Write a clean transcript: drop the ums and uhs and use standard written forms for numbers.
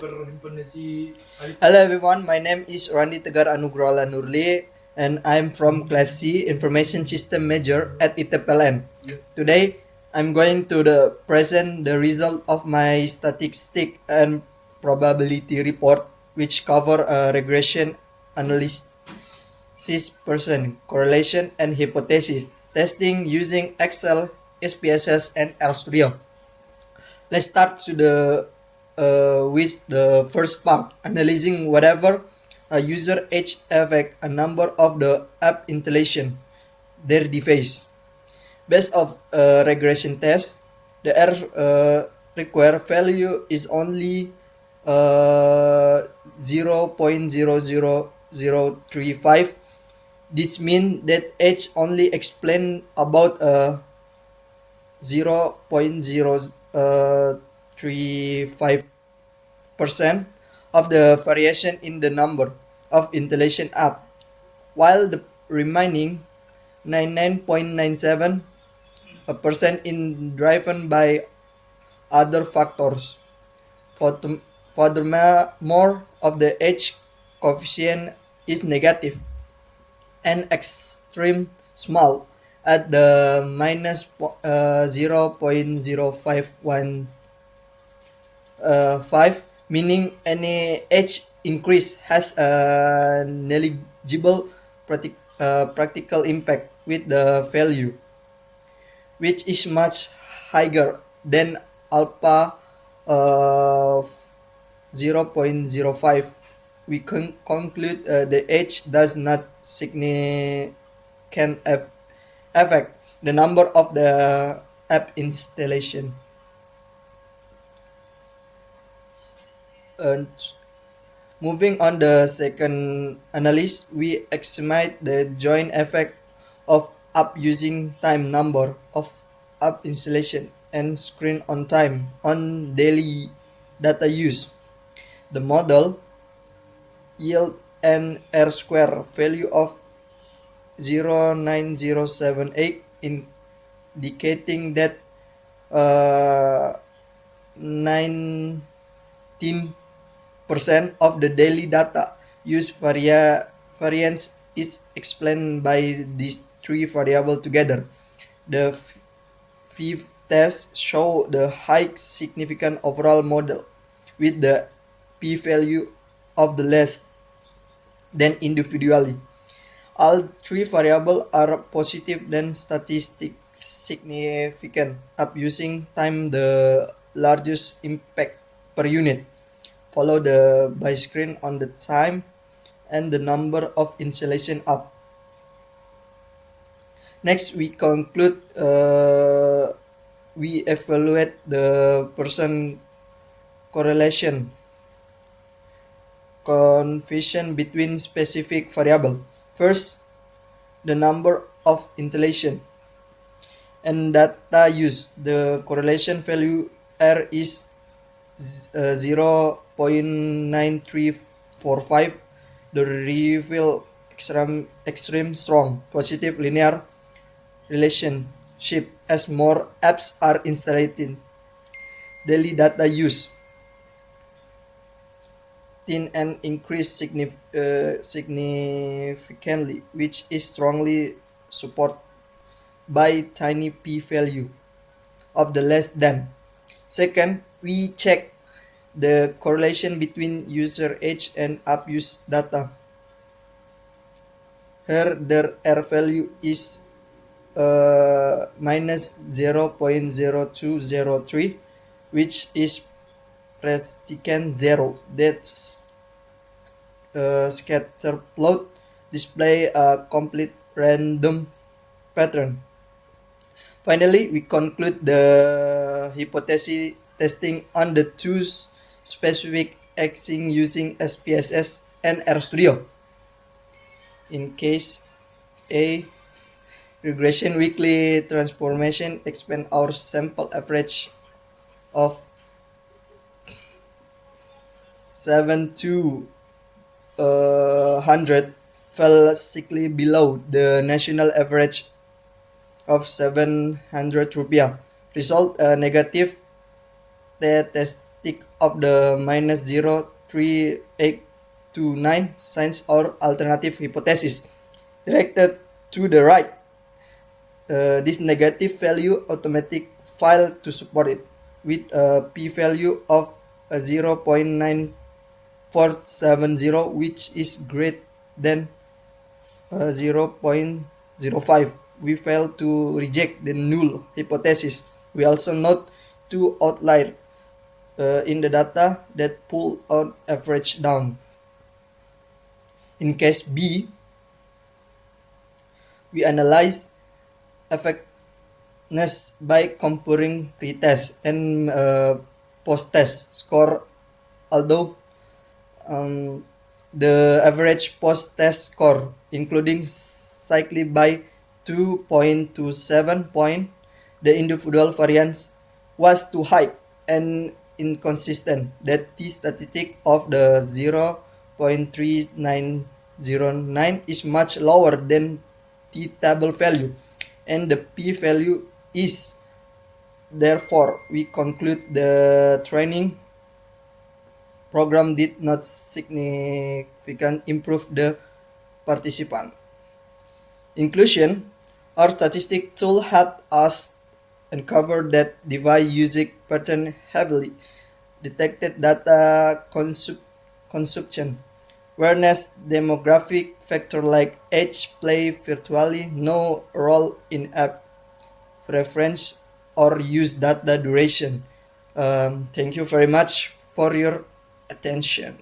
Hello everyone, my name is Randi Tegar Anugrala Nurli and I'm from Class C Information System Major at ITPLN. Today I'm going to present the result of my statistic and probability report which cover regression analysis person correlation and hypothesis testing using Excel, SPSS and RStudio. Let's start to with the first part, analyzing whatever a user age affect a number of the app installation, their device. Based of a regression test, the R required value is only 0.00035. This means that age only explain about 0.035% of the variation in the number of installation app, while the remaining 99.97% is driven by other factors. Furthermore, of the age coefficient is negative and extreme small at the minus 0.0515, meaning any age increase has a negligible practical impact with the value, which is much higher than alpha 0.05. We conclude the age does not significant affect the number of the app installation. And moving on the second analysis, we estimate the joint effect of app using time number of app installation and screen on time on daily data use. The model yield an R square value of 0.9078, indicating that 19% of the daily data use variance is explained by these three variables together. The fifth test show the high significant overall model with the p-value of the less than individually. All three variables are positive then statistic significant up using time the largest impact per unit, followed by screen on the time and the number of installation up. Next, we conclude we evaluate the person correlation coefficient between specific variable. First, the number of installation and data use. The correlation value R is 0.9345. The reveal extreme strong positive linear relationship as more apps are installed. Daily data use and increase significantly, which is strongly supported by tiny p-value of the less than. Second, we check the correlation between user age and app use data. Here, the R value is minus 0.0203, which is practically zero. That's scatter plot display a complete random pattern. Finally, we conclude the hypothesis testing on the two specific axes using SPSS and RStudio. In case A, regression weekly transformation expand our sample average of 7 to 100 fell slightly below the national average of 700 rupiah. Result negative statistic of the minus 0, 3, 8 to 9 signs or alternative hypothesis directed to the right. This negative value automatic file to support it with a p-value of 0.9470, which is greater than 0.05. We fail to reject the null hypothesis. We also note two outliers in the data that pull on average down. In case B, we analyze effectiveness by comparing pre-test and post-test score, although the average post-test score, including slightly by 2.27 point, the individual variance was too high and inconsistent that the statistic of the 0.3909 is much lower than the table value, and the p-value is. Therefore, we conclude the training program did not significantly improve the participant. Inclusion, our statistic tool helped us uncover that device using pattern heavily detected data consumption, whereas demographic factor like age play virtually no role in app preference or use data duration. Thank you very much for your attention.